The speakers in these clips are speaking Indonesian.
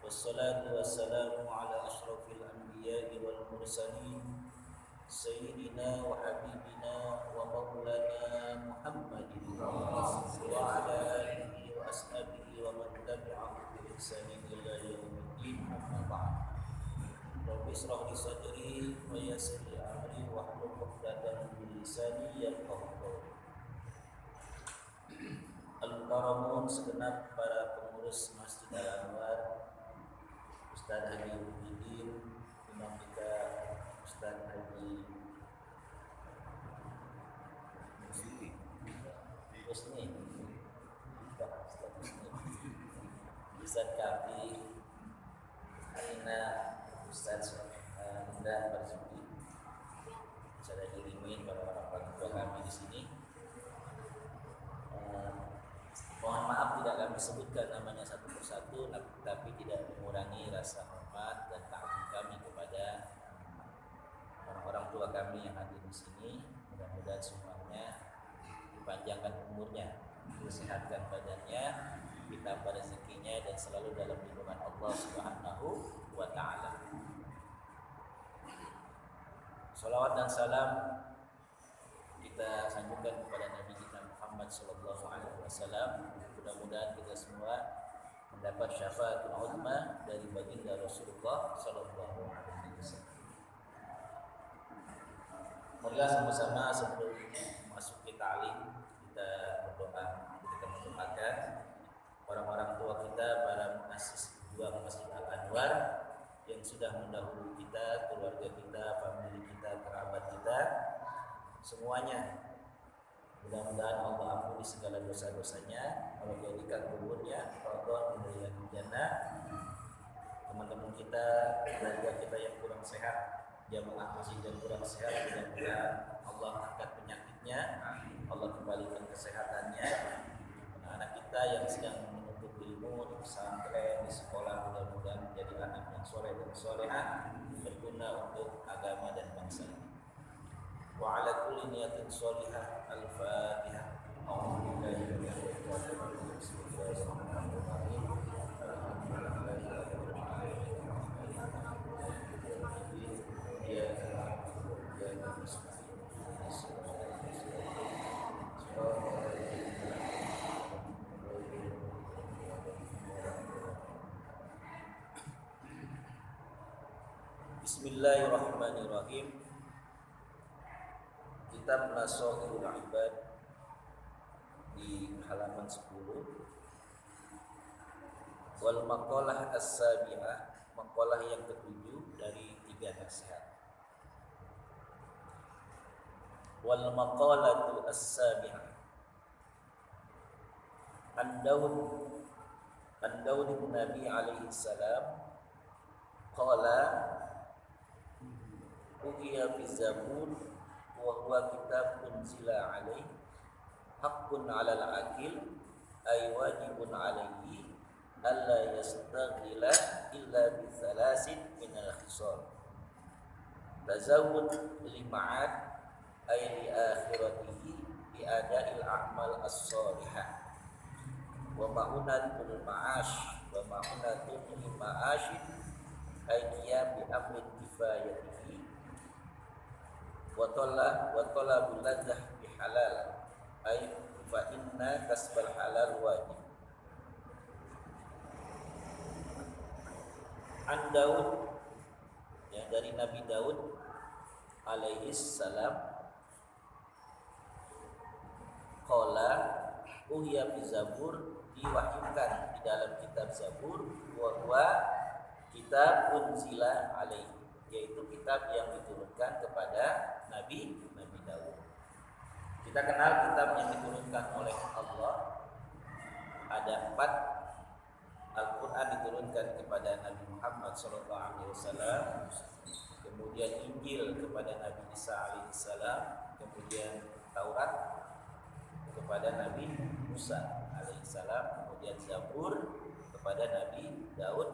Wassalatu wassalamu ala ashrafil anbiya'i wal mursalin Sayyidina wa habibina wa maulana Muhammadin wa ala alihi wa ashabihi wa man tabi'ahu bi ihsanin ila yaumiddin, amma ba'd. Rabbi ishrah li sadri wa yassir li amri wahlul 'uqdatam min lisani yafqahu qawli. Al-Karamun, segenap para pengurus Masjid Al-Anwar, Ustaz Haji Muhyiddin, Imam kita Ustaz Haji Husni, Ustaz Kafi, Aina, Ustaz Indah Marzuki, Ustaz Haji Rimin, para orang tua kami di sini. Mohon maaf tidak kami kami sebutkan namanya satu persatu, tapi tidak mengurangi rasa hormat dan ta'zim kami kepada orang-orang tua kami yang hadir di sini. Mudah-mudahan semuanya dipanjangkan umurnya, disehatkan badannya, ditambah rezekinya, dan selalu dalam lindungan Allah Subhanahu wa Ta'ala. Salawat dan salam kita sanjungkan kepada Nabi kita Muhammad sallallahu alaihi wasallam. Mudah-mudahan kita semua mendapat syafaatul uzma dari baginda Rasulullah sallallahu alaihi wasallam. Marilah sama-sama sebelum masuk ke ta'lim kita berdoa, kita mendoakan orang-orang tua kita, para muassis Juang Masjid Al-Anwar yang sudah mendahului kita, keluarga kita, famili kita, kerabat kita, semuanya. Mudah-mudahan Allah ampuni segala dosa-dosanya, Allah jadikan kuburnya radon dari jannah. Teman-teman kita, keluarga kita yang kurang sehat, jamaah masjid yang kurang sehat, mudah-mudahan Allah angkat penyakitnya, Allah kembalikan kesehatannya. Anak-anak kita yang sedang menuntut ilmu di pesantren, di sekolah, mudah-mudahan menjadi anak yang soleh dan solehah, berguna untuk agama dan bangsa ini. Wa ala kulli niyatin sholihah. Al-Fatihah. Bismillahirrahmanirrahim. Kitab Nasohul Ibad di halaman 10. Wal maqalah as-sabi'ah, maqalah yang ketujuh dari 3 nasihat. Wal maqalatu as-sabi'ah an Daud bin Nabi alaihi salam qala uhiya fi Zabur wa huwa kitab unzila alaihi haqqun 'alal aqil ay wajibun alaihi alla yastaghila illa bi thalasin min al-khisal. Tazawwud li ma'ad ay li akhiratihi bi ada'il a'mal as-salihah wa ma'unatul ma'ash wa ma'unatul ma'ash ay qiyam bi amrin kifayatihi wa talabul ladzah bi halal ay fa inna kasbal halal wajib. An Daud, ya, dari Nabi Daud alaihi salam, qala uhiya fi Zabur, diwahyukan di dalam kitab Zabur, wa huwa kitab unzila alaihi, yaitu kitab yang diturunkan kepada Nabi Daud. Kita kenal kitab yang diturunkan oleh Allah. Ada 4. Al-Quran diturunkan kepada Nabi Muhammad SAW, kemudian Injil kepada Nabi Isa alaihissalam, kemudian Taurat kepada Nabi Musa alaihissalam, kemudian Zabur kepada Nabi Daud,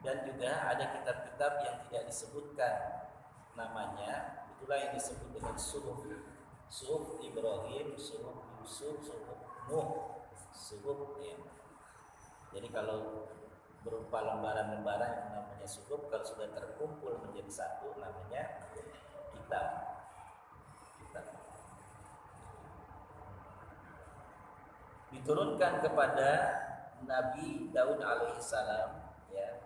dan juga ada kitab-kitab yang tidak disebutkan namanya. Itulah yang disebut dengan suhuf Ibrahim, suhuf Yusuf, suhuf Nuh, suhuf, ya. Jadi kalau berupa lembaran-lembaran yang namanya suhuf, kalau sudah terkumpul menjadi satu namanya kitab. Diturunkan kepada Nabi Daud alaihissalam, ya,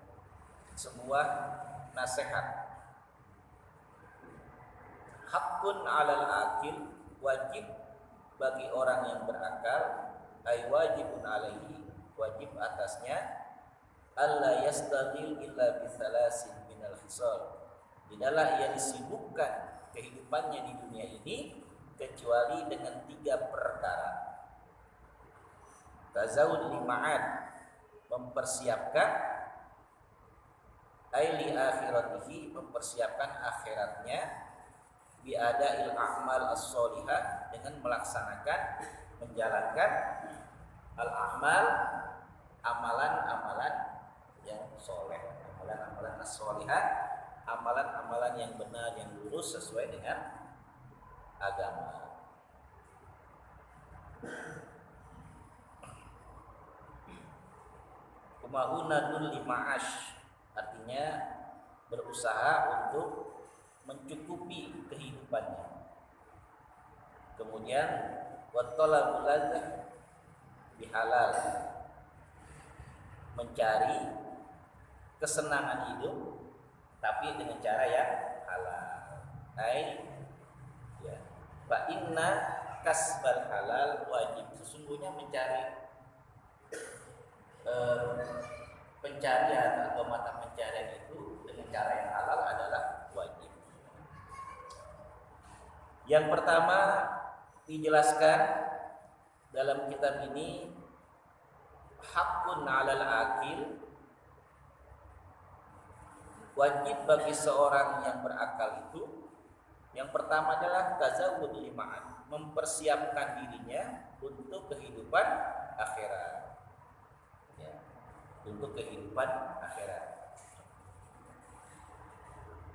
sebuah nasihat. Haqqun 'alal aqil, wajib bagi orang yang berakal, ay wajibun alaihi, wajib atasnya, alla yastaghil illa bi thalasin minal khisal, tidaklah ia disibukkan kehidupannya di dunia ini kecuali dengan 3 perkara. Tazawud li ma'ad, mempersiapkan, ay li akhiratihi, mempersiapkan akhiratnya, bi ada'il a'mal as-solihah, dengan melaksanakan, menjalankan Al-a'mal, amalan-amalan yang soleh, amalan-amalan as-solihat, amalan-amalan yang benar, yang lurus sesuai dengan agama. Umahunadul lima'ash, artinya berusaha untuk mencukupi kehidupannya. Kemudian wattalabul ladzah bihalal, mencari kesenangan hidup tapi dengan cara yang halal. Ya, fa inna kasbal halal wajib. Sesungguhnya mencari pencarian atau mata pencarian itu dengan cara yang halal adalah wajib. Yang pertama dijelaskan dalam kitab ini, hakun 'alal akil, wajib bagi seorang yang berakal itu yang pertama adalah tazawwud lima'an, mempersiapkan dirinya untuk kehidupan akhirat. Ya, untuk kehidupan akhirat.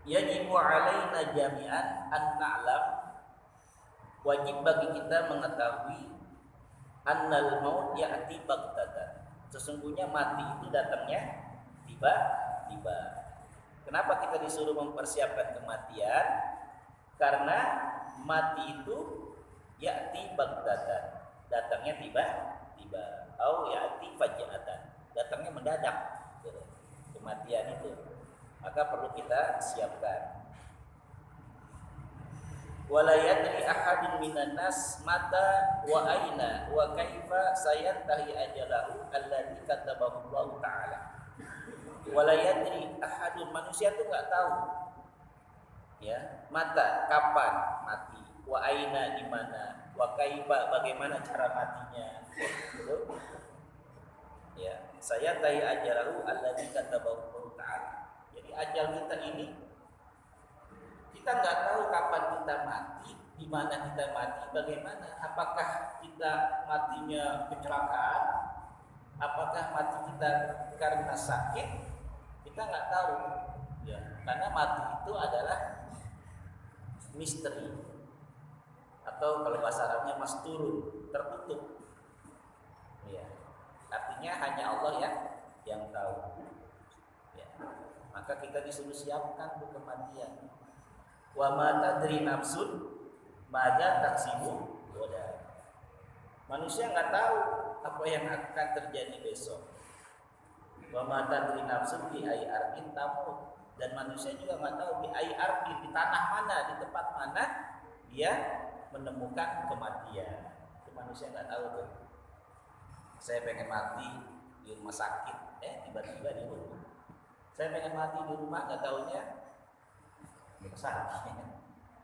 Yajibu 'alaina jami'an an na'lam, wajib bagi kita mengetahui annal maut ya'ti baghtatan, sesungguhnya mati itu datangnya tiba-tiba. Kenapa kita disuruh mempersiapkan kematian? Karena mati itu ya'ti baghtatan, datangnya tiba-tiba, au ya'ti faj'atan, datangnya mendadak. Kematian itu, maka perlu kita siapkan. Wala yadri ahadun minan nas mata wa aina wa kaifa sayantahi ajalahu alladzi katabahu Allah taala. Wala yadri ahadun, manusia itu enggak tahu ya, mata kapan mati, wa aina di mana, wa kaifa bagaimana cara matinya. Gitu. Ya, sayantahi ajalahu alladzi katabahu Allah taala. Jadi ajal kita ini kita nggak tahu kapan kita mati, di mana kita mati, bagaimana. Apakah kita matinya kecelakaan, apakah mati kita karena sakit, kita nggak tahu. Ya, karena mati itu adalah misteri, atau kalau bahasa Arabnya masturun, tertutup. Ya, artinya hanya Allah yang tahu. Ya, maka kita disuruh siapkan untuk kematian. Wa ma tadri nafsun madza taksibu goda. Manusia nggak tahu apa yang akan terjadi besok. Wa ma tadri nafsun bi ayyi ardin tamut, dan manusia juga nggak tahu di ayyi ardin, di tanah mana, di tempat mana dia menemukan kematian. Itu manusia nggak tahu tuh. Saya pengen mati di rumah sakit, tiba-tiba di rumah. Saya pengen mati di rumah, nggak taunya sakit.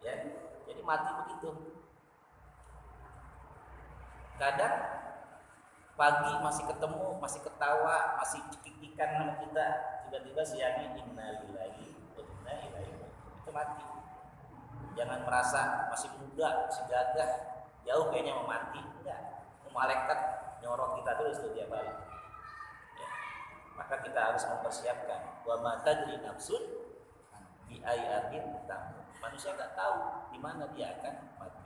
Ya, jadi mati begitu. Kadang pagi masih ketemu, masih ketawa, masih cekikikan sama kita, tiba-tiba siangnya innalillahi wa inna ilaihi raji'un, itu mati. Jangan merasa masih muda, masih gagah, jauh kayaknya mau mati. Enggak, malaikat nyorok kita terus tuh tiap hari. Ya. Maka kita harus mempersiapkan. Wa ma tadri nafsun bi ayyi ardin tamut. Manusia enggak tahu di mana dia akan mati.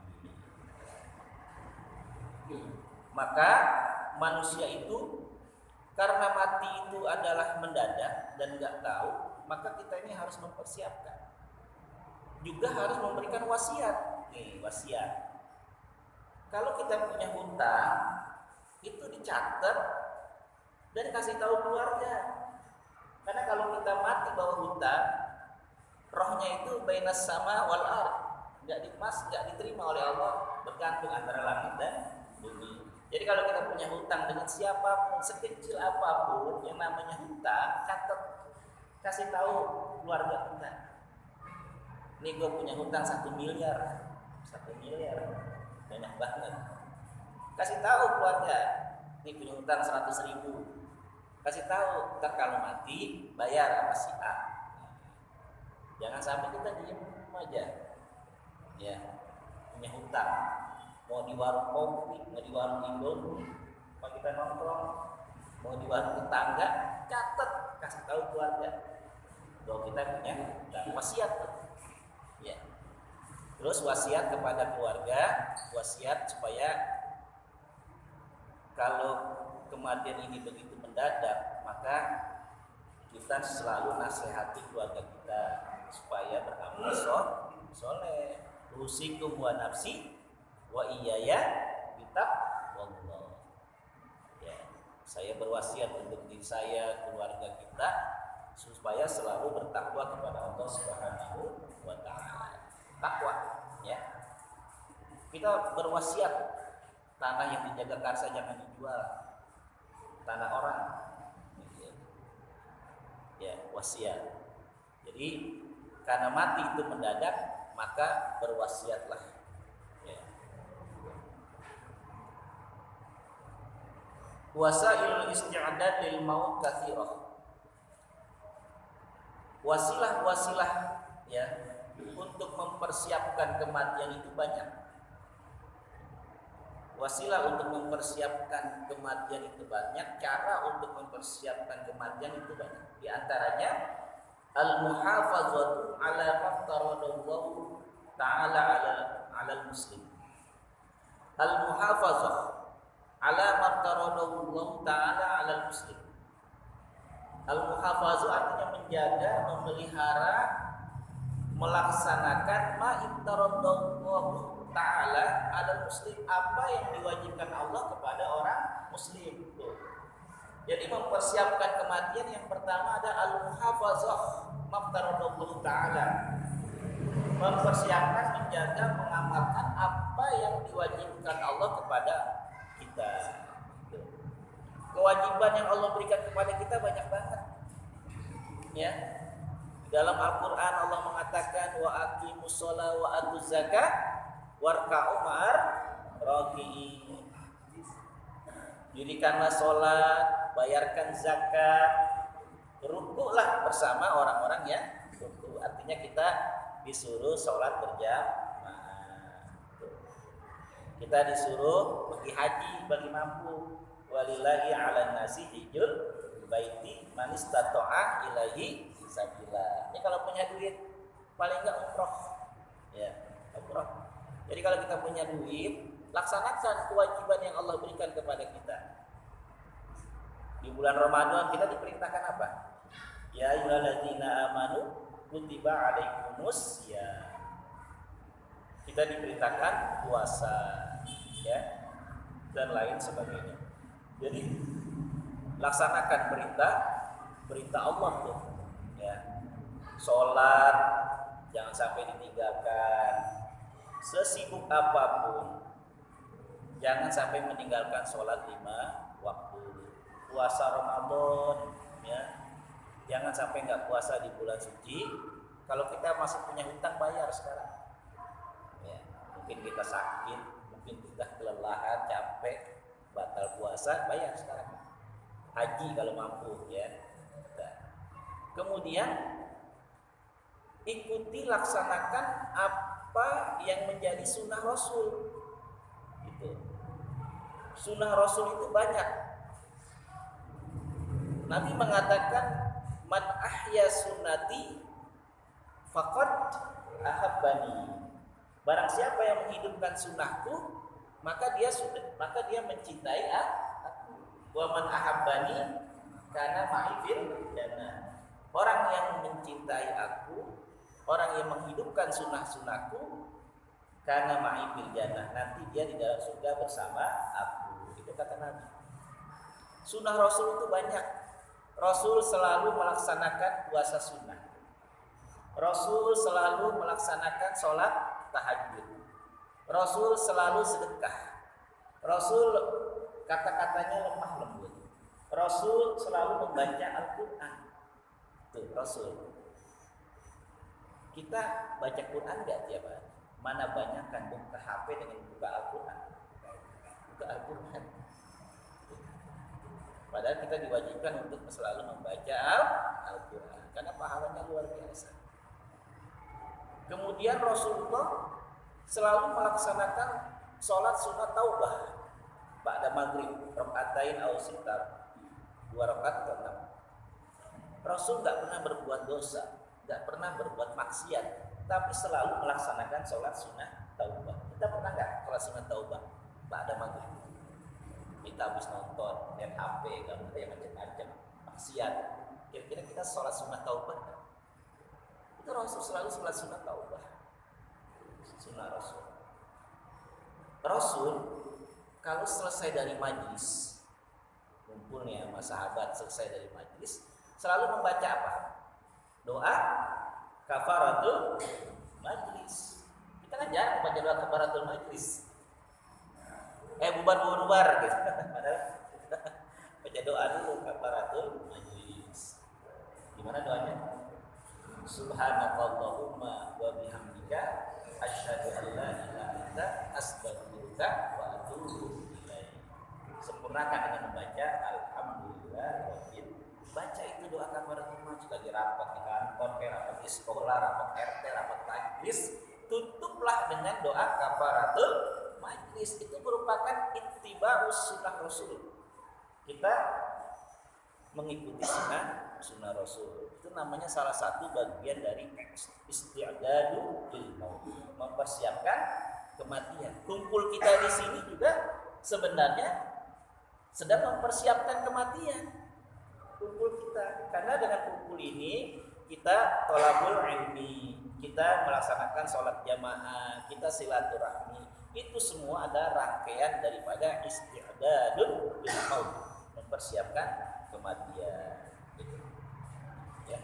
Maka manusia itu karena mati itu adalah mendadak dan enggak tahu, maka kita ini harus mempersiapkan. Juga harus memberikan wasiat. Nih, wasiat. Kalau kita punya hutang, itu dicatat dan kasih tahu keluarga. Karena kalau kita mati bawa hutang, rohnya itu bainas sama wal ard, enggak diterima oleh Allah, bergantung antara langit dan bumi. Jadi kalau kita punya hutang dengan siapapun, sekecil apapun yang namanya hutang, catat, kasih tahu keluarga kita. Ini gue punya hutang 1 miliar, 1 miliar, banyak banget. Kasih tahu keluarga, ini punya hutang 100.000. Kasih tahu, ntar kalau mati bayar sama si A. Jangan sampai kita diem aja, ya, punya hutang. Mau di warung kopi, mau di warung Indomie, mau kita kita nongkrong, mau di warung tetangga, catat, kasih tahu keluarga bahwa kita punya wasiat. Ya. Terus wasiat kepada keluarga, wasiat supaya kalau kematian ini begitu mendadak, maka kita selalu nasihati keluarga kita supaya beramal soleh. Usikum wa nafsi wa iyaya bitaqwallah. Ya, saya berwasiat untuk diri saya, keluarga kita supaya selalu bertakwa kepada Allah Subhanahu wa taala. Takwa, ya. Kita berwasiat tanah yang dijaga karsa jangan dijual. Tanah orang. Ya, wasiat. Jadi karena mati itu mendadak, maka berwasiatlah. Ya. Wasailul isti'dad lil maut katsirah. Wasilah-wasilah ya untuk mempersiapkan kematian itu banyak. Wasilah untuk mempersiapkan kematian itu banyak, cara untuk mempersiapkan kematian itu banyak. Di antaranya al-muhafazatu ala maftaradallahu ta'ala ala muslim. Al-muhafazah ala maftaradallahu ta'ala ala muslim. Al-muhafazah artinya menjaga, memelihara, melaksanakan ma iftaradallahu ta'ala ala muslim, apa yang diwajibkan Allah kepada orang muslim. Jadi mempersiapkan kematian yang pertama ada al-muhafazah maftaradallahu ta'ala, mempersiapkan, menjaga, mengamalkan apa yang diwajibkan Allah kepada kita. Kewajiban yang Allah berikan kepada kita banyak banget. Ya. Dalam Al-Qur'an Allah mengatakan wa aqimus shalah wa atuz zakah warka'u ma'ar raki'in. Dirikanlah sholat, bayarkan zakat, rukuklah bersama orang-orang yang rukuk. Artinya kita disuruh sholat berjamaah. Kita disuruh pergi haji bagi mampu. Walillahi 'alan nasi hijjul baiti man istata'a ilaihi sabila. Ini kalau punya duit paling enggak umroh. Ya, umroh. Jadi kalau kita punya duit, laksanakan kewajiban yang Allah berikan kepada kita. Di bulan Ramadan kita diperintahkan apa? Ya ayyuhalladzina amanu kutiba alaikumus ya. Kita diperintahkan puasa, ya, dan lain sebagainya. Jadi laksanakan perintah Allah tuh, ya. Sholat jangan sampai ditinggalkan. Sesibuk apapun jangan sampai meninggalkan sholat 5 waktu. Puasa Ramadan, ya, jangan sampai nggak puasa di bulan suci. Kalau kita masih punya hutang, bayar sekarang. Ya, mungkin kita sakit, mungkin kita kelelahan, capek, batal puasa, bayar sekarang. Haji kalau mampu, ya. Nah. Kemudian ikuti, laksanakan apa yang menjadi sunnah Rasul. Gitu. Sunnah Rasul itu banyak. Nabi mengatakan man ahya sunnati faqad ahabbani. Barang siapa yang menghidupkan sunnahku, maka dia mencintai aku. Wa man ahabbani kana ma'i fil jannah. Orang yang mencintai aku, orang yang menghidupkan sunnah-sunnahku, karena ma'i fil jannah, nanti dia di dalam surga bersama aku. Itu kata Nabi. Sunnah Rasul itu banyak. Rasul selalu melaksanakan puasa sunnah. Rasul selalu melaksanakan sholat tahajud. Rasul selalu sedekah. Rasul kata-katanya lemah lembut. Rasul selalu membaca Al-Quran. Tuh, Rasul. Kita baca Quran gak tiap hari? Mana banyak kan buka HP dengan buka Al-Quran. Buka Al-Quran. Padahal kita diwajibkan untuk selalu membaca Al-Quran karena pahalanya luar biasa. Kemudian Rasulullah selalu melaksanakan sholat sunat taubah. ba'da maghrib rakaatain aw sitar, 2 rakaat atau 6. Rasul nggak pernah berbuat dosa, nggak pernah berbuat maksiat, tapi selalu melaksanakan sholat sunnah taubah. Kita pernah nggak sholat sunnah taubah ba'da maghrib? Kita habis nonton, lihat HP, kalau ada yang macam-macam maksiat. Kira-kira kita sholat sunnah taubah kan? Itu Rasul selalu sholat sunnah taubah. Sunnah Rasul. Rasul kalau selesai dari majlis, kumpulnya sama sahabat selesai dari majlis, selalu membaca apa? Doa kafaratul majlis. Kita kan jarang baca doa kafaratul majlis. Bubar gitu. Padahal baca doa dulu kafaratul majlis. Gimana doanya? Subhanakallahumma wa bihamdika asyhadu an la ilaha illa anta astaghfiruka wa atubu ilaik. Sempurnakan dengan membaca alhamdulillah rabbil. Baca itu doa kafaratul majlis, lagi rapat di kantor, rapat di sekolah, rapat RT, rapat majlis, tutuplah dengan doa kafaratul majlis. Itu merupakan ittiba'us sunnah Rasul. Kita mengikuti sunnah Rasul. Itu namanya salah satu bagian dari isti'dadu lil maut, mempersiapkan kematian. Kumpul kita di sini juga sebenarnya sedang mempersiapkan kematian. Kumpul kita, karena dengan kumpul ini kita thalabul ilmi, kita melaksanakan sholat jamaah, kita silaturahmi. Itu semua ada rangkaian daripada isti'dadul lil maut, mempersiapkan kematian. Ya.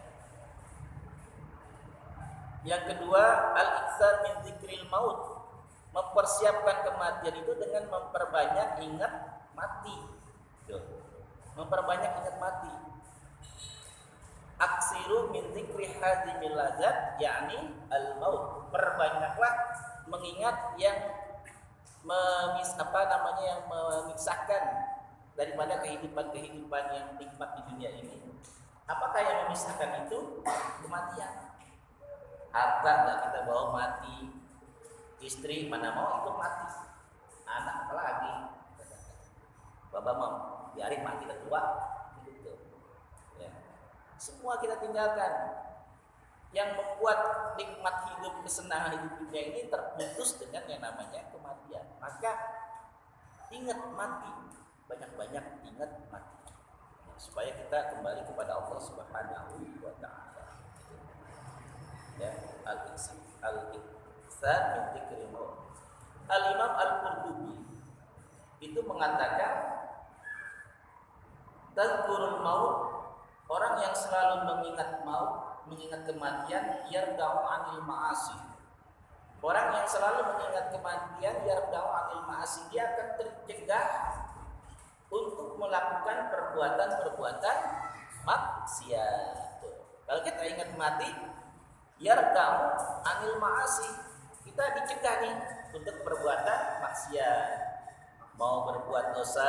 Yang kedua, al-iktsar min dzikril maut, mempersiapkan kematian itu dengan memperbanyak ingat mati. Memperbanyak ingat mati. Aksiru min dzikri hadimil ladzat, yakni al-maut. Perbanyaklah mengingat yang yang memisahkan daripada kehidupan yang nikmat di dunia ini. Apakah yang memisahkan itu? Kematian. Harta nggak kita bawa mati, istri mana mau ikut mati, anak apalagi. Bapak mau biarin mati tua, gitu. Ya. Semua kita tinggalkan. Yang membuat nikmat hidup, kesenangan hidup dunia ini terputus dengan yang namanya kematian. Maka ingat mati, banyak-banyak ingat mati, supaya kita kembali kepada Allah Subhanahu wa taala. Ya, al-ihsan min dzikril maut. Al-Imam Al-Qurtubi itu mengatakan tadzkurul maut, orang yang selalu mengingat maut, mengingat kematian, yarda'u anil ma'asi. Orang yang selalu mengingat kematian, yarda'u anil ma'asi, dia akan tercegah untuk melakukan perbuatan-perbuatan maksiat. Kalau kita ingat mati, yarda'u anil ma'asi, kita dicegah nih untuk perbuatan maksiat. Mau berbuat dosa,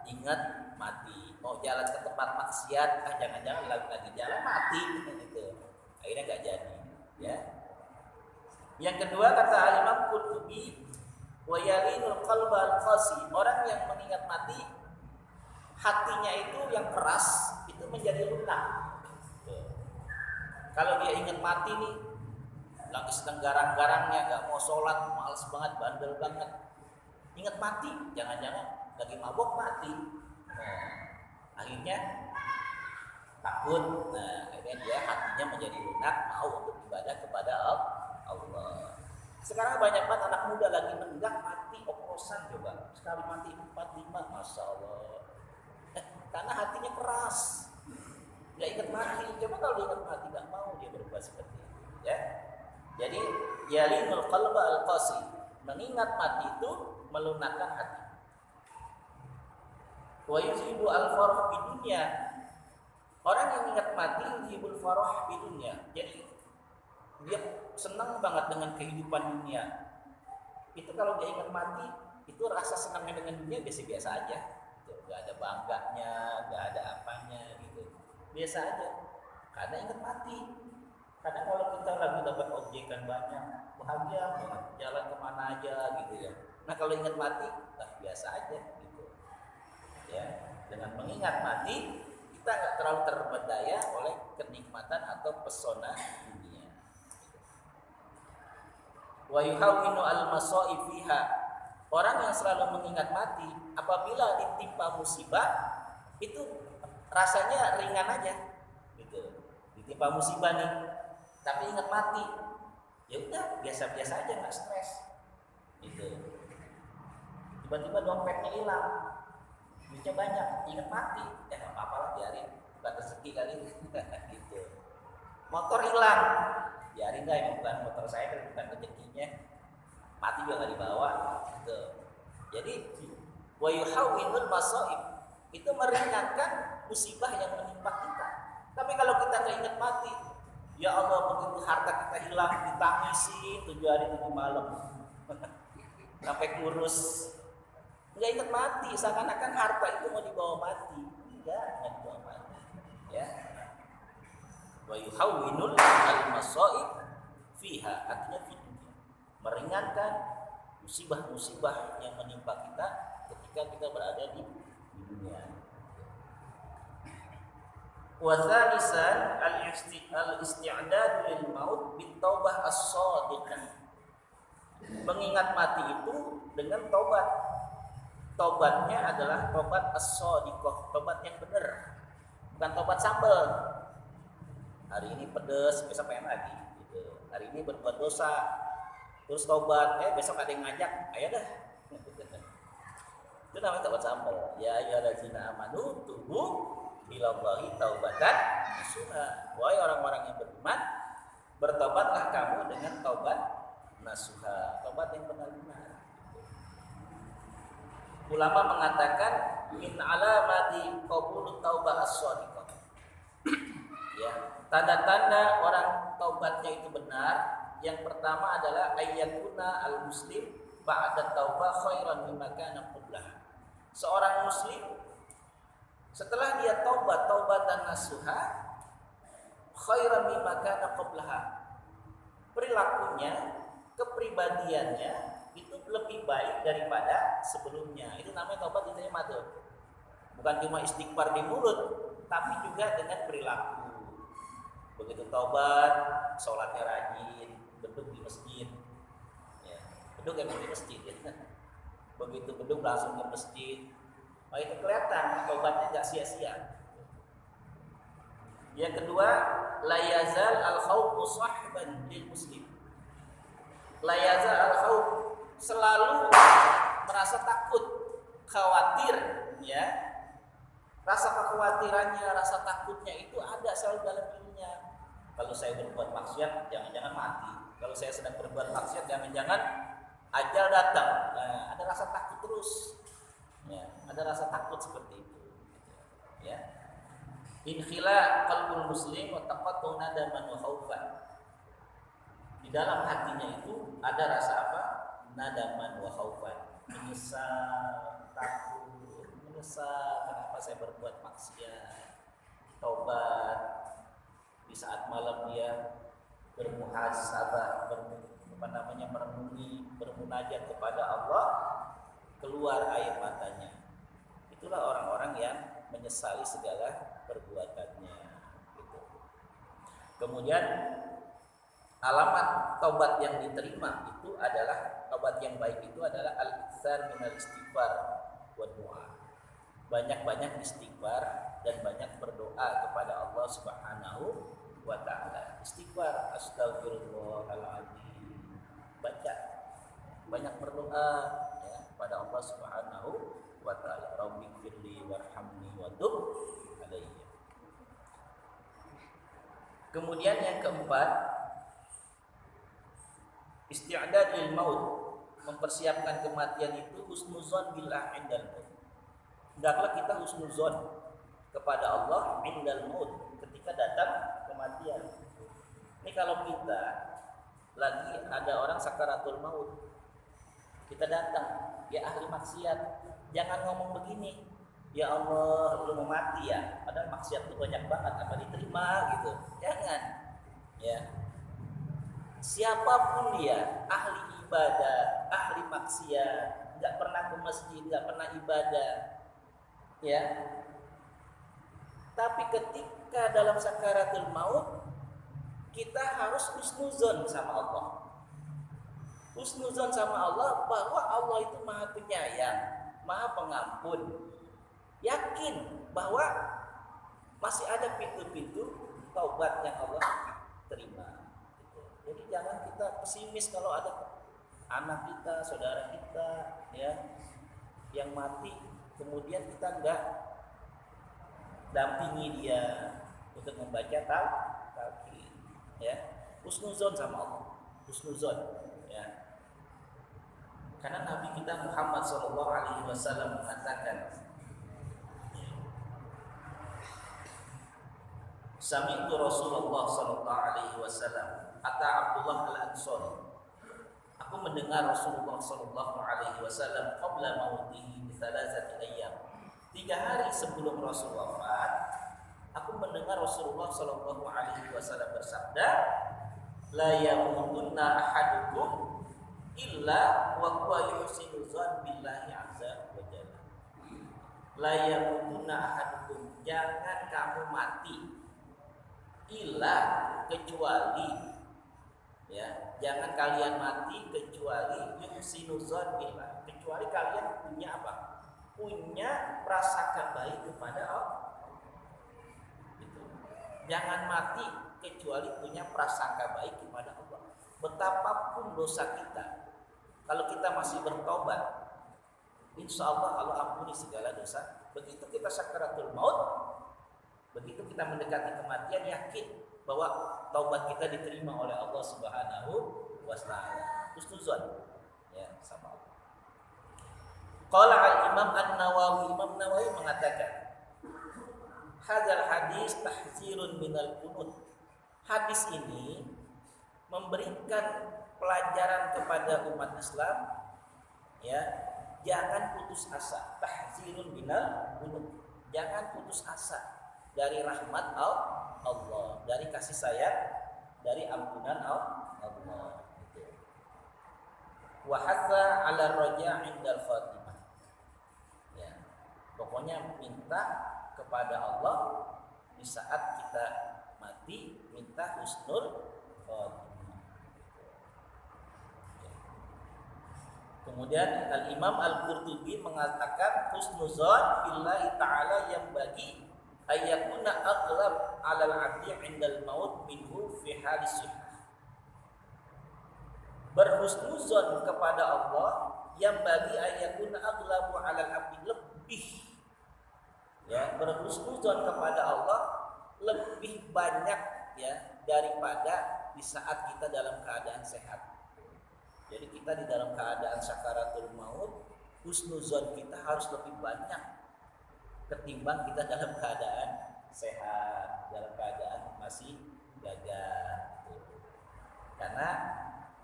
ingat mati. Mau jalan ke tempat maksiat, jangan-jangan lagi jalan mati gitu. Akhirnya nggak jadi, ya. Yang kedua kata Imam Qurtubi, wa yalinul qalba al-qasi, orang yang mengingat mati, hatinya itu yang keras itu menjadi lunak. Kalau dia ingat mati nih, lagi sedang garang-garangnya, nggak mau sholat, males banget, bandel banget, ingat mati, jangan-jangan lagi mabok mati. Akhirnya takut. Akhirnya dia hatinya menjadi lunak, mau untuk ibadah kepada Allah. Sekarang banyak banget anak muda lagi menenggak mati oplosan, coba sekali mati 4-5, masya Allah. Karena hatinya keras, nggak ingat mati. Coba kalau dia ingat mati, nggak mau dia berbuat seperti itu. Ya, jadi yalinul qalba al-qasi, mengingat mati itu melunakkan hati. Wa yuzibu al-farah di dunia, orang yang ingat mati yuzibul farah di dunia. Jadi dia senang banget dengan kehidupan dunia. Itu kalau dia ingat mati, itu rasa senangnya dengan dunia biasa-biasa aja. Gak ada bangganya, gak ada apanya gitu. Biasa aja. Karena ingat mati. Karena kalau kita lagi dapat objekan banyak, bahagia banget, jalan kemana aja gitu ya. Nah kalau ingat mati, biasa aja gitu. Ya, dengan mengingat mati kita nggak terlalu terpedaya oleh kenikmatan atau pesona dunia. Wa yuhawwinu al-masa'ib fiha. Orang yang selalu mengingat mati apabila ditimpa musibah itu rasanya ringan aja gitu. Ditimpa musibah nih, tapi ingat mati, ya udah biasa-biasa aja, nggak stres gitu. Tiba-tiba dompetnya hilang, duitnya banyak, ingat mati, ya nggak apa-apa lah, biarin, bukan rezeki kali gitu. Motor hilang, biarin dah, yang bukan motor saya, bukan rezekinya, mati juga nggak dibawa gitu. Jadi wa yuhawwinul masa'ib, itu meringankan musibah yang menimpa kita. Tapi kalau kita nggak ingat mati, ya Allah, begitu harta kita hilang ditangisi 7 hari 7 malam sampai kurus, nggak ingat mati, seakan-akan harta itu mau dibawa mati. Nggak dibawa mati. Ya. Wa yuhawwinul al-masa'ib fiha, artinya fi dunya, meringankan musibah-musibah yang menimpa kita ketika kita berada di dunia. Wa tsalisan al-isti'dad lil maut bit taubah as-shadiqah. Mengingat mati itu dengan tobat. Tobatnya adalah tobat as-shadiqah, tobat yang benar. Bukan tobat sambal. Hari ini pedes, besok pengen lagi gitu. Hari ini berbuat dosa, terus tobat, besok ada yang ngajak, ayo dah. Itu namanya tobat sambal. Ya ayyuhallazina amanu tubu ilallahi taubatan nasuha. Wahai orang-orang yang beriman, bertobatlah kamu dengan taubat nasuha, taubat yang benar-benar. Ulama mengatakan min alamati qabulut taubah as-shadiqah. Ya, tanda-tanda orang taubatnya itu benar, yang pertama adalah ayyakuna al-muslim ba'da taubah khairan mimma kana qablah. Seorang muslim setelah dia taubatan nasuha khairan mimma kana qablaha, perilakunya, kepribadiannya itu lebih baik daripada sebelumnya. Itu namanya taubat diterima tuh. Bukan cuma istighfar di mulut, tapi juga dengan perilaku. Begitu taubat, sholatnya rajin, beduk di masjid. Ya, beduk emang di masjid ya. Begitu beduk langsung ke masjid. Oh, itu kelihatan taubatnya nggak sia-sia. Yang kedua, la yazal al-khawfu sahban lil muslim. La yazal al-khawf, selalu merasa takut, khawatir, ya. Rasa kekhawatirannya, rasa takutnya itu ada selalu dalam dirinya. Kalau saya berbuat maksiat, jangan-jangan mati. Kalau saya sedang berbuat maksiat, jangan-jangan ajal datang. Nah, ada rasa takut terus. Ya, ada rasa takut seperti itu. Ya. Inkhila qalbul muslim wa taqattu nadaman wa khaufan. Di dalam hatinya itu ada rasa apa? Nadaman wa khaufan. Menyesal, takut, menyesal kenapa saya berbuat maksiat. Taubat. Di saat malam dia bermuhasabah, merenungi, bermunajat kepada Allah, keluar air matanya. Itulah orang-orang yang menyesali segala perbuatannya. Gitu. Kemudian alamat taubat yang diterima itu adalah, taubat yang baik itu adalah al-iktsar minal istighfar wa du'a. Banyak-banyak istighfar dan banyak berdoa kepada Allah Subhanahu wa ta'ala. Istighfar, astagfirullahaladzim, baca, banyak berdoa ya kepada Allah Subhanahu wa ta'ala. Rabbighfirli warhamni wa tub alayya. Kemudian yang keempat, isti'dad lil maut, mempersiapkan kematian itu husnuzon billah indal maut. Hendaklah kita husnuzon kepada Allah indal maut, ketika datang kematian. Ini kalau kita lagi ada orang sakaratul maut, kita datang, ya ahli maksiat, jangan ngomong begini, ya Allah lu mau mati ya, padahal maksiat itu banyak banget, apa diterima gitu. Jangan. Ya. Siapapun dia, ahli ibadah, ahli maksiat, nggak pernah ke masjid, nggak pernah ibadah, ya. Tapi ketika dalam sakaratul maut, kita harus husnuzon sama Allah. Husnuzon sama Allah bahwa Allah itu maha penyayang, maha pengampun. Yakin bahwa masih ada pintu-pintu taubat yang Allah terima. Jadi jangan kita pesimis kalau ada anak kita, saudara kita, ya, yang mati, kemudian kita enggak dampingi dia untuk membaca talqin, ya. Husnuzon sama Allah, husnuzon, ya. Karena Nabi kita Muhammad SAW mengatakan, Sami'tu Rasulullah SAW kata Abdullah Al-Ansari, aku mendengar Rasulullah SAW qabla mautihi bi thalathati ayyam. 3 hari sebelum Rasul wafat, aku mendengar Rasulullah SAW bersabda, la yamutunna ahadukum illa wa huwa yuhsinu dzan billahi azza wa jalla. La yamutunna ahadukum, jangan kamu mati illa kecuali, ya, jangan kalian mati kecuali yuhsinu dzan billah, kecuali kalian punya apa? Punya prasangka baik kepada Allah. Gitu. Jangan mati kecuali punya prasangka baik kepada Allah. Betapapun dosa kita, kalau kita masih bertobat, insya Allah Allah ampuni segala dosa. Begitu kita sakaratul maut, begitu kita mendekati kematian, yakin bahwa taubat kita diterima oleh Allah Subhanahu wa taala. Husnuzon, ya, sama Allah. Qala al-Imam An-Nawawi, Imam Nawawi mengatakan, hadzal hadis tahzirun minal qunut. Hadis ini memberikan pelajaran kepada umat Islam, ya, jangan putus asa. Tahzirun minal qunut. Jangan putus asa dari rahmat Allah, dari kasih sayang, dari ampunan Allah. Wa hatha 'ala raja' 'indal khatimah. Ya. Pokoknya minta kepada Allah di saat kita mati, minta husnul khatimah. Kemudian Al-Imam Al-Qurtubi mengatakan husnuzon billahi ta'ala yang bagi ayyakuna aghlab 'alal 'abdi 'indal maut minhu fi halis sihah. Berhusnuzon kepada Allah yang bagi ayyakuna aghlabu 'alal 'abdi, lebih, ya, berhusnuzon kepada Allah lebih banyak, ya, daripada di saat kita dalam keadaan sehat. Jadi kita di dalam keadaan sakaratul maut, husnuzon kita harus lebih banyak ketimbang kita dalam keadaan sehat, dalam keadaan masih gagah. Karena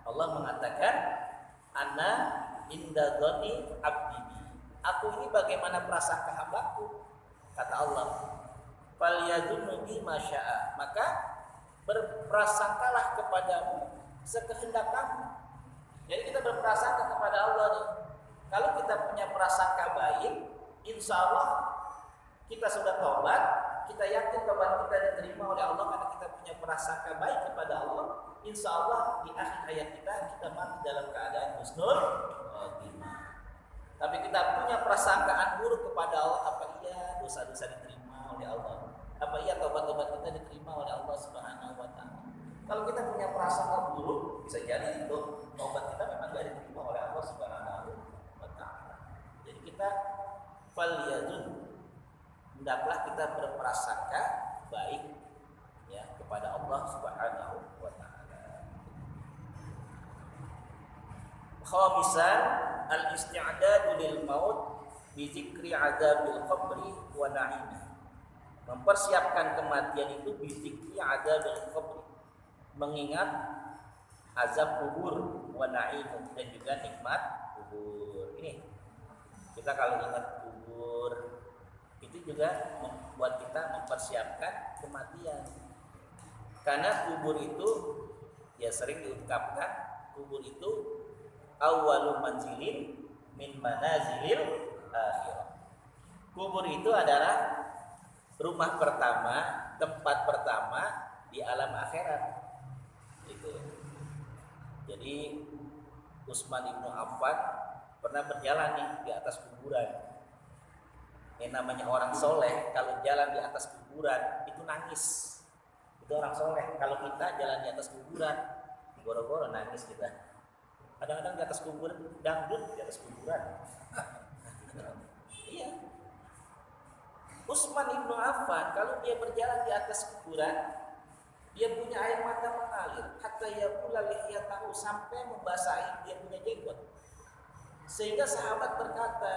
Allah mengatakan, ana inda dzanni abdi. Aku ini bagaimana prasangka hambaku, kata Allah. Falyadzunnu bi masya'a, maka berprasangkalah kepadamu sekehendak kamu. Jadi kita berprasangka kepada Allah nih. Kalau kita punya prasangka baik, insya Allah kita sudah tobat, kita yakin tobat kita diterima oleh Allah karena kita punya prasangka baik kepada Allah. Insya Allah di akhir hayat kita mati dalam keadaan husnul khatimah. Tapi kita punya prasangkaan buruk kepada Allah, apa iya dosa-dosa diterima oleh Allah? Apa iya tobat-tobat kita diterima oleh Allah Subhanahu wa taala? Kalau kita punya prasangka buruk, bisa jadi itu tobat kita memang tidak diterima oleh Allah Subhanahu wa taala. Jadi kita falyazun, hendaklah kita berprasangka baik, ya, kepada Allah Subhanahu wa taala. Khamisan, al-isti'dadu lil maut bi dzikri adzabil qabri wa na'imih. Mempersiapkan kematian itu bi dzikri adzabil qabri, mengingat azab kubur wa na'imih, dan juga nikmat kubur. Ini kita kalau ingat kubur itu juga membuat kita mempersiapkan kematian. Karena kubur itu, ya, sering diungkapkan, kubur itu awwalu manzilin min manazilil akhirah. Kubur itu adalah rumah pertama, tempat pertama di alam akhirat. Itu. Jadi Utsman ibnu Affan pernah berjalan nih di atas kuburan. Yang namanya orang soleh kalau jalan di atas kuburan itu nangis. Itu orang soleh. Kalau kita jalan di atas kuburan, goro-goro nangis kita. Kadang-kadang di atas kuburan dangdut di atas kuburan. Iya. Utsman ibnu Affan kalau dia berjalan di atas kuburan, dia punya air mata mengalir hatta yaqula lihiyatahu, sampai membasahi dia punya jenggot. Sehingga sahabat berkata,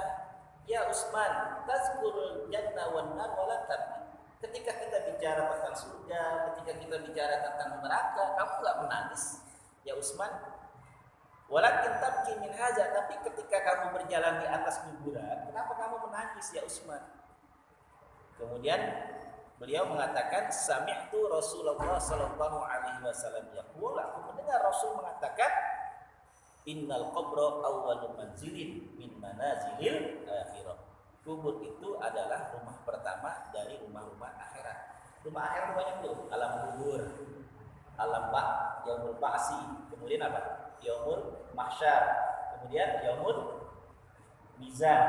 "Ya Utsman, tazkurul jannah wan nar wa la tabki." Ketika kita bicara tentang surga, ketika kita bicara tentang neraka, kamu enggak menangis, ya Utsman? Walakin tabki min haza, tapi ketika kamu berjalan di atas kuburan, kenapa kamu menangis ya Utsman? Kemudian beliau mengatakan, sami'tu Rasulullah sallallahu alaihi wasallam yaqul, aku mendengar Rasul mengatakan, innal qabra awwalu manzilin min manazilil akhirah. Kubur itu adalah rumah pertama dari rumah-rumah akhirat. Rumah akhirat banyak tuh, alam kubur, alam yaumul ba'si, kemudian apa? Yaumul mahsyar, kemudian yaumul mizan,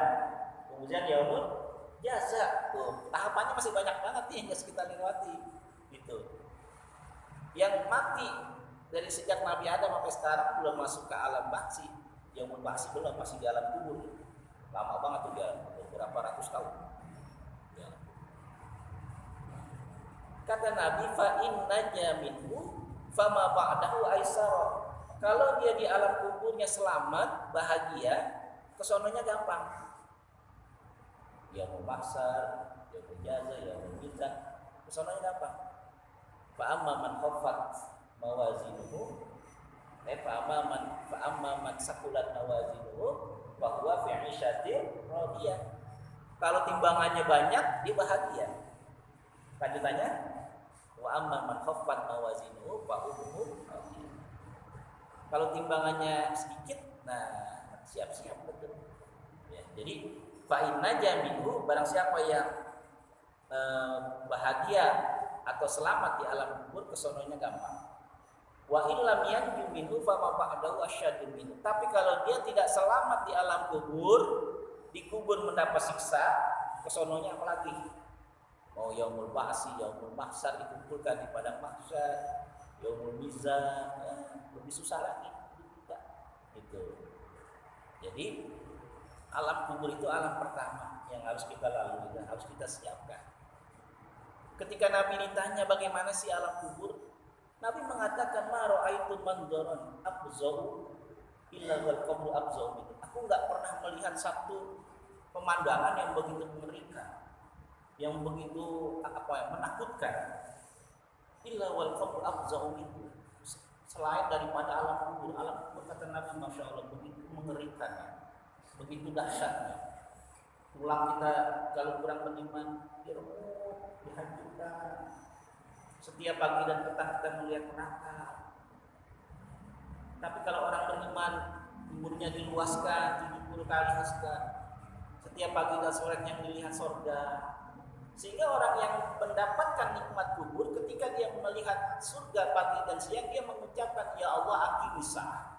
kemudian yaumul jaza. Tuh, tahapannya masih banyak banget nih yang harus kita lewati. Gitu. Yang mati dari sejak Nabi Adam sampai sekarang belum masuk ke alam baksi. Yaumul ba'si belum, masih di alam kubur. Lama banget tuh dia, beberapa ratus tahun. Ya. Kata Nabi, fa inna minhu fama ba'dahu aisara. Kalau dia di alam kuburnya selamat, bahagia, kesononya gampang. Yaumul mahsyar, yaumul jaza, yaumul mizan, kesononya gampang. Fa amma man khaffat mawazinuhu, fa amma man saqulat mawazinuhu, fa huwa fi 'ishatin radiyah. Kalau timbangannya banyak, dia bahagia. Lanjutannya, wa amma man khaffat mawazinuhu fa ummuhu radiyah. Kalau timbangannya sedikit, nah siap-siap betul. Ya, jadi fa inna jaminhu, barang siapa yang bahagia atau selamat di alam kubur, kesononya gampang. Wa illam yanju minhu fa ma ba'dahu asyaddu minhu. Tapi kalau dia tidak selamat di alam kubur, di kubur mendapat siksa, kesononya apalagi? Mau yaumul ba'si, yaumul mahsyar dikumpulkan di padang mahsyar, yaumul mizan, ya, lebih susah lagi. Itu. Jadi alam kubur itu alam pertama yang harus kita lalui dan harus kita siapkan. Ketika Nabi ditanya bagaimana sih alam kubur, Nabi mengatakan, ma ra'aitu manzaran afzau illa wal qabru afzau minhu. Aku enggak pernah melihat satu pemandangan yang begitu mengerikan, yang begitu menakutkan, illa wal qabru afzau minhu, selain daripada alam kubur. Alam kubur, kata Nabi, masya Allah, begitu mengerikan, begitu dahsyatnya. Tulang kita kalau kurang beriman, diremuk, dihancurkan. Setiap pagi dan petang kita melihat neraka. Tapi kalau orang beriman, umurnya diluaskan 70 kali haskat. Setiap pagi dan sorenya melihat surga. Sehingga orang yang mendapatkan nikmat kubur, ketika dia melihat surga pagi dan siang, dia mengucapkan, ya Allah aqimis sa'ah.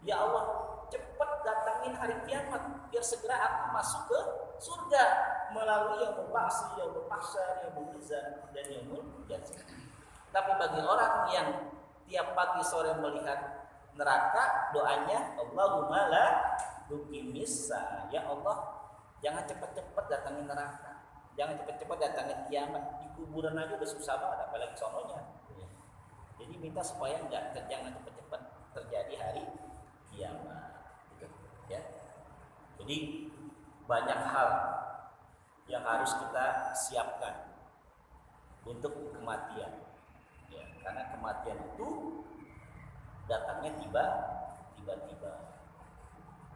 Ya Allah, cepat datangin hari kiamat biar segera aku masuk ke surga melalui yaumul ba'si, yaumul mahsyar, yaumul mizan, dan yaumul jaza. Tapi bagi orang yang tiap pagi sore melihat neraka, doanya Allahumma la tuqimis sa'ah. Ya Allah, jangan cepat-cepat datangin neraka, jangan cepat-cepat datangin kiamat. Di kuburan aja udah susah banget, apalagi sononya. Jadi minta supaya jangan cepat-cepat terjadi hari kiamat. Ya. Jadi banyak hal yang harus kita siapkan untuk kematian. Ya, karena kematian itu datangnya tiba-tiba.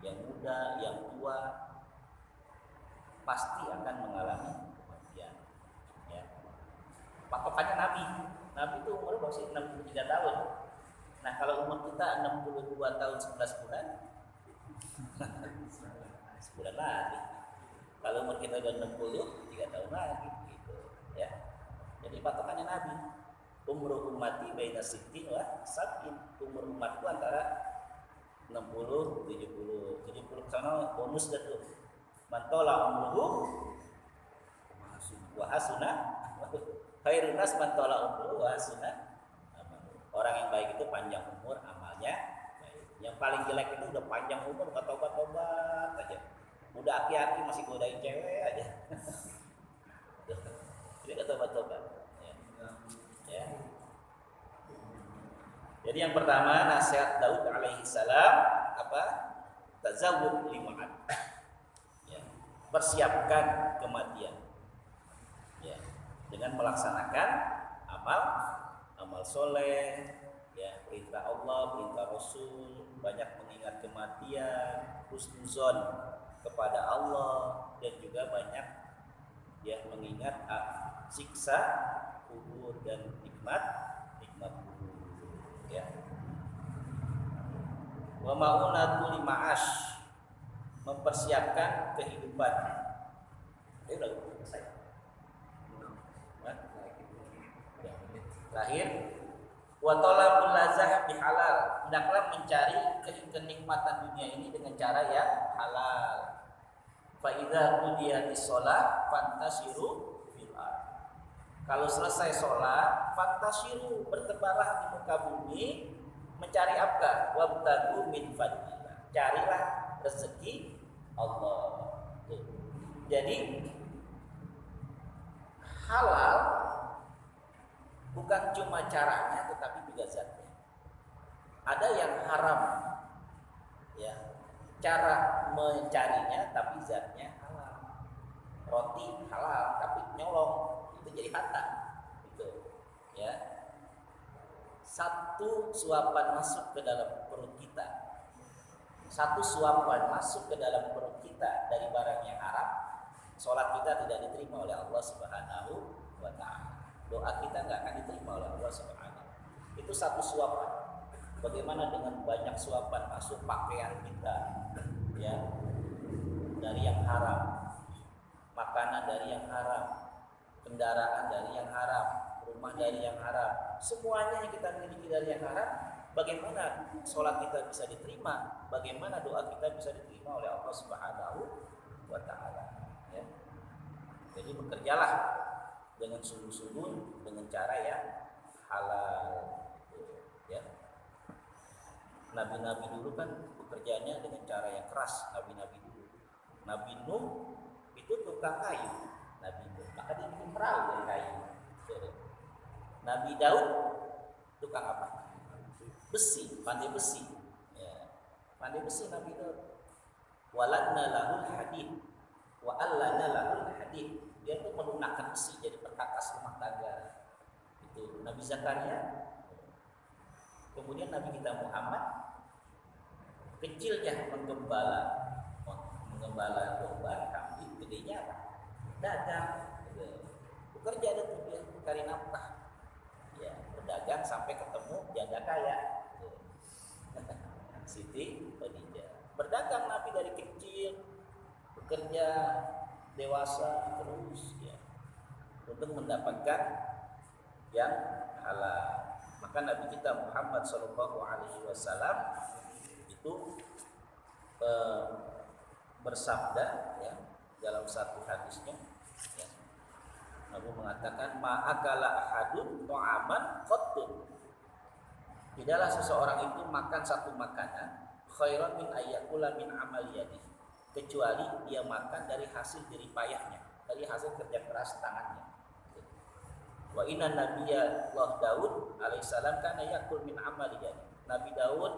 Yang muda, yang tua pasti akan mengalami kematian. Ya. Patokannya Nabi itu umurnya masih 63 tahun. Nah, kalau umur kita 62 tahun 11 bulan, sebulan lagi. Kalau umur kita udah 60, 3 tahun lagi gitu ya. Jadi patokannya Nabi, umur ummati baina sittin wa sab'in. Umur umatku antara 60, 70. 70 ke sana bonus dah tuh. Mantola umruhu wa hasuna khairun nas mantola umruhu wa hasuna amaluhu. Orang yang baik itu panjang umur, amalnya baik. Yang paling jelek itu udah panjang umur, enggak tobat-tobat aja. Udah aki-aki masih godain cewek aja. Jadi enggak tobat-tobat. Ya. Jadi yang pertama nasihat Daud alaihi salam apa? Tazawwud lima'ad. Ya. Persiapkan kematian. Ya. Dengan melaksanakan amal soleh, ya, perintah Allah, perintah Rasul, banyak mengingat kematian, husnuzon kepada Allah, dan juga banyak ya mengingat siksa kubur dan nikmat kubur ya. Wa ma'unatu lima'ash, mempersiapkan kehidupan. Ini udah selesai. Terakhir, wa talabul lazah bihalal, hendaklah mencari kenikmatan dunia ini dengan cara yang halal. Fa idza qudiyatis shalah fantasiru fil ardh. Kalau selesai sholat, fantashiru, bertebarlah di muka bumi, mencari apa? Wabtagu min fadlillah, carilah rezeki Allah. Tuh. Jadi halal bukan cuma caranya, tetapi juga zatnya. Ada yang haram, ya, cara mencarinya, tapi zatnya halal. Roti halal, tapi nyolong, itu jadi harta, gitu, ya. Satu suapan masuk ke dalam perut kita, satu suapan masuk ke dalam perut kita dari barang yang haram, sholat kita tidak diterima oleh Allah Subhanahu wa Ta'ala. Doa kita nggak akan diterima oleh Allah Subhanahu. Itu satu suapan. Bagaimana dengan banyak suapan masuk pakaian kita, ya, dari yang haram, makanan dari yang haram, kendaraan dari yang haram, rumah dari yang haram, semuanya yang kita miliki dari yang haram. Bagaimana sholat kita bisa diterima? Bagaimana doa kita bisa diterima oleh Allah Subhanahu wa Ta'ala? Ya. Jadi bekerjalah dengan sungguh-sungguh dengan cara yang halal, ya. Nabi-nabi dulu kan bekerjanya dengan cara yang keras. Nabi-nabi dulu, Nabi Nuh itu tukang kayu, Nabi Nuh, maka dia bikin perahu dari kayu. Nabi Daud tukang apa? Besi, pandai besi, ya. Pandai besi Nabi Daud. Waladna lahul hadid, wa allana lahul hadid. Dia itu melunakkan besi jadi perkakas rumah tangga. Itu Nabi Zakaria. Kemudian Nabi kita Muhammad, kecilnya menggembala domba, kambing, gedenya apa? Dagang. Bekerja ada tuh dia cari nafkah. Ya, berdagang sampai ketemu janda kaya. Siti Khadijah. Berdagang Nabi dari kecil, bekerja dewasa terus, ya, untuk mendapatkan yang halal. Maka Nabi kita Muhammad Sallallahu Alaihi Wasallam itu bersabda, ya, dalam satu hadisnya, ya, Nabi mengatakan ma'akala ahadun ta'aman qattun, tidaklah seseorang itu makan satu makanan khairan min ayyakula min amali yadihi, kecuali dia makan dari hasil jerih payahnya, dari hasil kerja keras tangannya. Wa inna nabiyya Allah Daud alaihissalam kana yakul min amali yadihi. Nabi Daud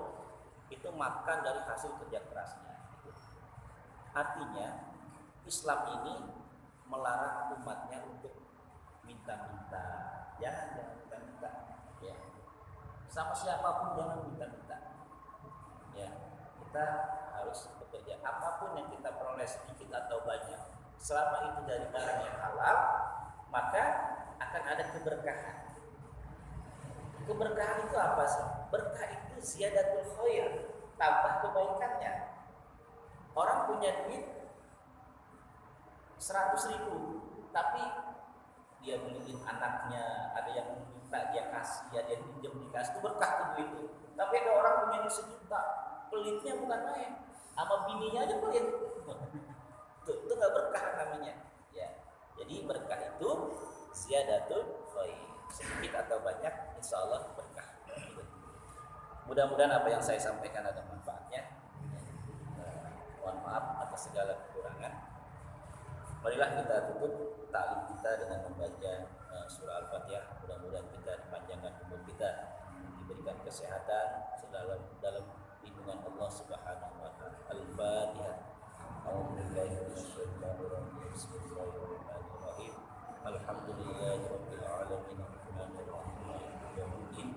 itu makan dari hasil kerja kerasnya. Artinya Islam ini melarang umatnya untuk minta-minta. Jangan minta-minta. Ya. Sama siapapun jangan minta-minta. Ya, kita harus bekerja. Apapun yang kita peroleh sedikit atau banyak, selama itu dari barang yang halal, maka akan ada keberkahan. Keberkahan itu apa sih? Berkah itu ziyadatul khair, tambah kebaikannya. Orang punya duit 100.000, tapi dia beliin anaknya, ada yang minta dia kasih, ada yang pinjam dikasih, itu berkah tuh duit itu. Tapi ada orang punya duit 1 juta, pelitnya bukan main, sama bininya aja pelit. Itu nggak berkah namanya. Ya, jadi berkah itu ziyadatul khair, sedikit atau banyak, insya Allah berkah. Mudah-mudahan apa yang saya sampaikan ada manfaatnya. Mohon maaf atas segala kekurangan. Marilah kita tutup taklim kita dengan membaca surah Al-Fatihah. Mudah-mudahan kita dipanjangkan umur kita, diberikan kesehatan dalam lindungan Allah Subhanahu wa taala. Al-Fatihah. A'udzubillahi minasyaitonir rajim. Bismillahirrahmanirrahim. Alhamdulillahirabbil alamin. Arrahmanir rahim. Maliki yaumiddin.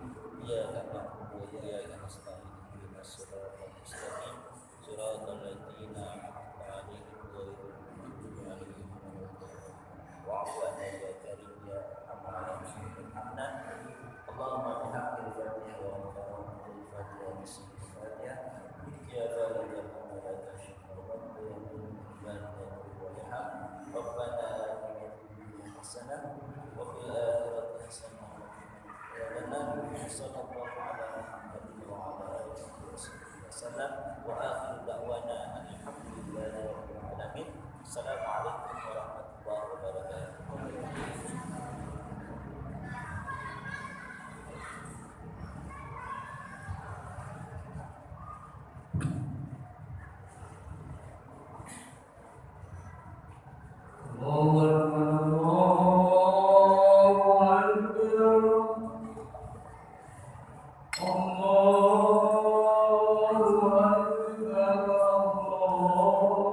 Iyyaka na'budu wa iyyaka nasta'in. Ihdinas siratal mustaqim. Siratal ladzina an'amta 'alaihim ghairil maghdubi 'alaihim waladdallin. Wa'fu 'anna ya karim ya arhamar rahimin. Allahumma bihaqqil Fatihah wa karamil Fatihah bismil Fatihah. Ya Bari'al malaikati wa Rabbana atina fid dunya hasanah wa fil akhirati hasanah wa qina adzabannar. Sallallahu ala Muhammadin wa ala alihi wasallam wa akhiru da'wana alhamdulillahi rabbil alamin. Assalamualaikum warahmatullahi wabarakatuh.